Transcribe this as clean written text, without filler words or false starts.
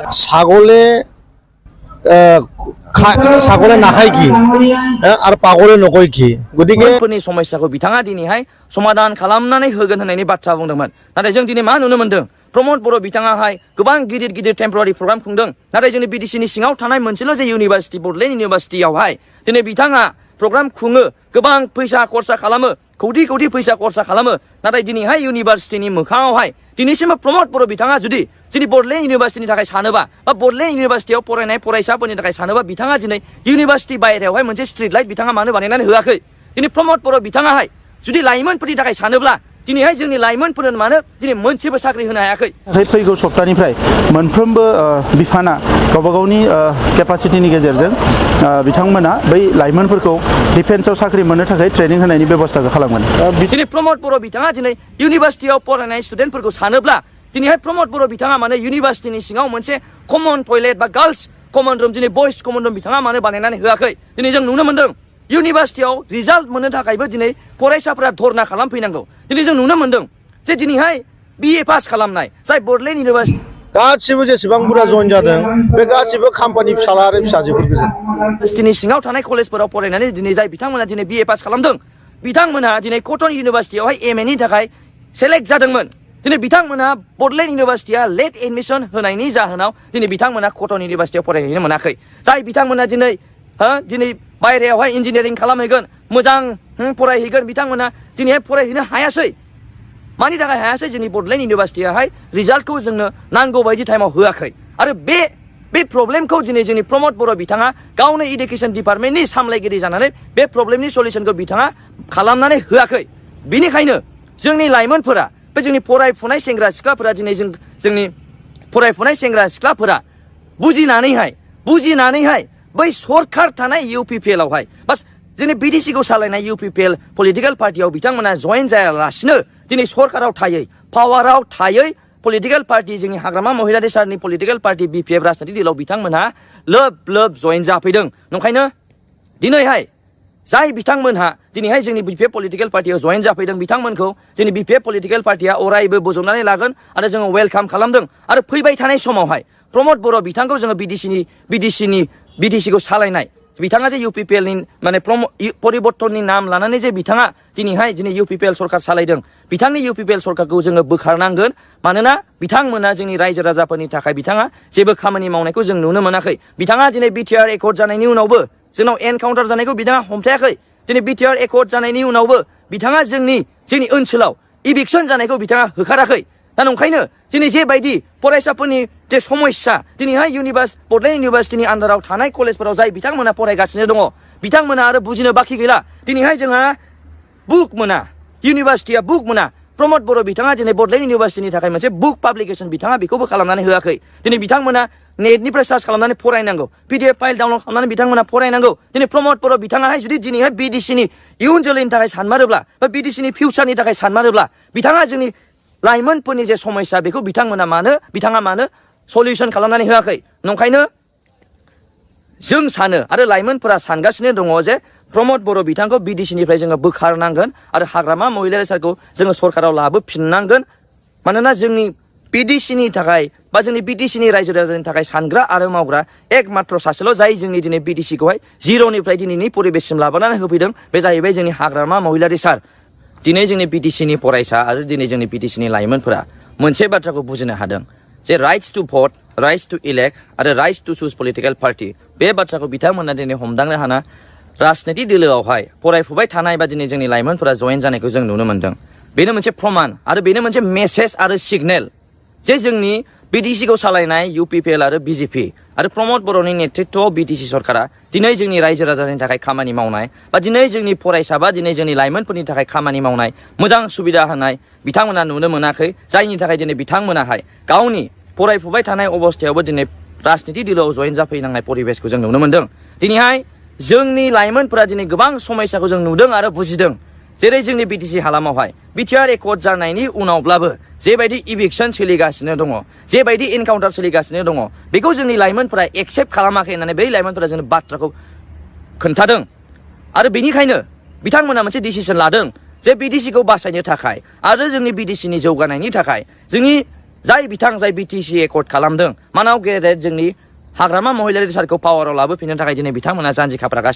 ছাগলে ছাগলে নাখায় কি আর পাগলে নকয় কি গতিকে फोरनि समस्याखौ बिथाङा दिनैहाय समाधान खालामनानै होगोन होननायनि बाथ्रा बुंदोंमोन नाथाय जों दिनै मा नुनो मोनदों प्रमद बर' बिथाङाहाय गोबां गिदिर गिदिर टेम्परारि प्रग्राम खुंदों नाथाय जोंनि बिटिसिनि सिङाव थानाय मोनसेल' जे इउनिभार्सिटि बडलेण्ड इउनिभार्सिटियावहाय दिनै बिथाङा प्रग्राम खुङो गोबां फैसा खरसा खालामो कौटि फैसा खरसा खालामो नाथाय दिनैहाय इउनिभार्सिटिनि मोखाङावहाय दिनैसिमबो प्रमद बर' बिथाङा जुदि जोंनि बडलेण्ड इउनिभार्सिटिनि थाखाय सानोबा बा बडलेण्ड इउनिभार्सिटियाव फरायनाय फरायसाफोरनि थाखाय सानोबा बिथाङा दिनै इउनिभार्सिटि बायहेरायावहाय मोनसे स्ट्रीट लाइट बिथाङा मानो बानायनानै होआखै दिनै प्रमद बर' बिथाङाहाय जुदि लाइमोनफोरनि थाखाय सानोब्ला दिनैहाय जोंनि लाइमोनफोरनो मानो दिनै मोनसेबो साख्रि होनो हायाखै फैगौ सप्तानिफ्राय मोनफ्रोमबो बिफाना गावबा गावनि केपासिटिनि गेजेरजों बिथांमोना बै लाइमोनफोरखौ डिफेन्सआव साख्रि मोननो थाखाय ट्रेनिं होनायनि बेबस्थाखौ खालामगोन दिनै प्रमद बर' बिथाङा दिनै इउनिभार्सिटियाव फरायनाय स्टुडेन्टफोरखौ सानोब्ला दिनैहाय प्रमद बर' बिथाङा मानो इउनिभार्सिटिनि सिङाव मोनसे कमन टयलेट बा गार्लस कमन रुम दिनै बयस कमन रुम बिथाङा मानो बानायनानै होआखै दिनै जों नुनो मोनदों इउनिभार्सिटियाव रिजाल्ट मोननो थाखायबो दिनै फरायसाफोरा धरना खालामफैनांगौ दिनै जों नुनो मोनदों जे दिनैहाय BA पास खालामनाय जाय बडलेण्ड इउनिभार्सिटि गासिबो जेसेबां बुरजा जइन जादों बे गासिबो खाम्पानि फिसाला आरो फिसाजोफोर गोजा इउनिभार्सिटिनि सिङाव थानाय कलेजफोराव फरायनानै दिनै जाय बिथांमोना दिनै BA पास खालामदों बिथांमोना दिनै कटन इउनिभार्सिटियावहाय MA नि थाखाय सेलेक्ट जादोंमोन दिनै बिथांमोना बडलेण्ड इउनिभार्सिटिया लेट एडमिशन होनायनि जाहोनाव दिनै बिथांमोना कटन इउनिभार्सिटियाव फरायहैनो मोनाखै जाय बिथांमोना दिनै बायहेरायावहाय इन्जिनियारिं खालामहैगोन मोजां फरायहैगोन बिथांमोना दिनैहाय फरायहैनो हायासै मानि थाखाय हायासै जोंनि बडलेण्ड इउनिभार्सिटियाहाय रिजाल्टखौ जोंनो नांगौ बायदि टाइमाव होआखै आरो बे प्रब्लेमखौ दिनै जोंनि प्रमद बर' बिथाङा गावनो इडुकेसन डिपार्टमेन्टनि सामलायगिरि जानानै बे प्रब्लेमनि सलिउसनखौ बिथाङा खालामनानै होआखै बिनिखायनो जोंनि लाइमोनफोरा बे जोंनि फरायफुनाय सेंग्रा सिख्लाफोरा दिनै जोंनि फरायफुनाय सेंग्रा सिख्लाफोरा बुजिनानैहाय बै सरकार थानाय UPPL आवहाय बास जोंनि BDC खौ सालायनाय UPPL पलिटिकल पार्टियाव बिथांमोना जइन जायालासिनो दिनै सरकाराव थायै पावाराव थायै पलिटिकल पार्टि जोंनि हाग्रामा महिलारि सारनि पलिटिकल पार्टि BPF राजनीति दलाव बिथांमोनहा लोब जइन जाफैदों नंखायनो दिनैहाय जाय बिथांमोनहा दिनैहाय जोंनि BPF पलिटिकल पार्टियाव जइन जाफैदों बिथांमोनखौ जोंनि BPF पलिटिकल पार्टिया अरायबो बोजबनानै लागोन आरो जोङो वेलकाम खालामदों आरो फैबाय थानाय समावहाय प्रमद बर' बिथांखौ जोङो BDC खौ सालायनाय बिथाङा जे UPPL नि माने परिबर्तननि नाम लानानै जे बिथाङा दिनै UPPL सरकार सालायदों बिथांनि UPPL सरकारखौ जोङो बोखारनांगोन मानोना बिथांमोना जोंनि रायजो राजाफोरनि थाखाय बिथाङा जेबो खामानि मावनायखौ जों नुनो मोनाखै बिथाङा दिनै BTR एकर्ड जानायनि उनावबो जोंनाव एनकाउन्टार जानायखौ बिथाङा हमथायाखै दिनै BTR एकर्ड जानायनि उनावबो बिथाङा जोंनि ओनसोलाव इभिक्सन जानायखौ बिथाङा होखाराखै दा नंखायनो दिनै जेबायदि फरायसाफोरनि जे समस्या दिनैहाय बडलेण्ड इउनिभार्सिटिनि आन्दाराव थानाय कलेजफोराव जाय बिथांमोना फरायगासिनो दङ बिथांमोना आरो बुजिनो बाखि गैला दिनैहाय जोंहा बुक मोना इउनिभार्सिटिया बुक मोना प्रमद बर' बिथाङा दिनै बडलेण्ड इउनिभार्सिटिनि थाखाय मोनसे बुक पाब्लिकेसन बिथाङा बेखौबो खालामनानै होआखै दिनै बिथांमोना नेटनिफ्राय सार्च खालामनानै फरायनांगौ PDF फाइल डाउनलड खालामनानै बिथांमोना फरायनांगौ दिनै प्रमद बर' बिथाङाहाय जुदि दिनैहाय BDC नि इयुन जोलैनि थाखाय सानमारोब्ला बा BDC नि फिउचारनि थाखाय सानमारोब्ला बिथाङा जोंनि लाइमोनफोरनि जे समस्या बेखौ बिथाङा मानो सलिउसन खालामनानै होआखै नंखायनो जों सानो आरो लाइमोनफोरा सानगासिनो दङ जे प्रमद बर' बिथांखौ BDC निफ्राय जोङो बोखारनांगोन आरो हाग्रामा महिलारि सारखौ जोङो सरकाराव लाबोफिननांगोन मानोना जोंनि BDC नि थाखाय बा जोंनि BDC नि रायजो राजानि थाखाय सानग्रा आरो मावग्रा एकमात्र सासेल' जाय जोंनि दिनै BDC खौहाय जिर'निफ्राय दिनैनि परिबेससिम लाबोनानै होफैदों बे जाहैबाय जोंनि हाग्रामा महिलारि सार दिनै जोंनि BDC नि फरायसा आरो दिनै जोंनि BDC नि लाइमोनफोरा मोनसे बाथ्राखौ बुजिनो हादों जे rights to vote rights to elect आरो rights to choose political party बे बाथ्राखौ बिथांमोना दिनै हमदांनो हाना राजनीति दोलोआवहाय फरायफुबाय थानाय बा दिनै जोंनि लाइमोनफोरा जइन जानायखौ जों नुनो मोनदों बेनो मोनसे प्रमान आरो बेनो मोनसे मेसेज आरो सिगनेल जे जोंनि BDC खौ सालायनाय UPPL आरो BJP आरो प्रमद बर'नि नेतृत्वआव BDC सरकारा दिनै जोंनि रायजो राजानि थाखाय खामानि मावनाय बा दिनै जोंनि फरायसा बा दिनै जोंनि लाइमोनफोरनि थाखाय खामानि मावनाय मोजां सुबिदा होनाय बिथांमोना नुनो मोनाखै जायनि थाखाय दिनै बिथांमोनाहाय गावनि फरायफुबाय थानाय अबस्थायावबो दिनै राजनीति दोलोआव जइन जाफैनांनाय परिबेसखौ जों नुनो मोनदों दिनैहाय जोंनि लाइमोनफोरा दिनै गोबां समस्याखौ जों नुदों आरो बुजिदों जेरै जोंनि BDC हालामावहाय BTR एकर्ड जानायनि उनावब्लाबो जेबायदि इभिक्सन सोलिगासिनो दङ जेबायदि एनकाउन्टार सोलिगासिनो दङ बेखौ जोंनि लाइमोनफोरा एक्सेप्ट खालामाखै होननानै बै लाइमोनफोरा जोंनि बाथ्राखौ खोन्थादों आरो बेनिखायनो बिथांमोना मोनसे डिसिसन लादों जे BDC खौ बासायनो थाखाय आरो जोंनि BDC नि जौगानायनि थाखाय जोंनि जाय बिटिसि एकर्ड खालामदों मानाव गेदेर जोंनि हाग्रामा महिलारि सारखौ पावाराव लाबोफिननो थाखाय दिनै बिथांमोना जानजि खाफ्रागासिनो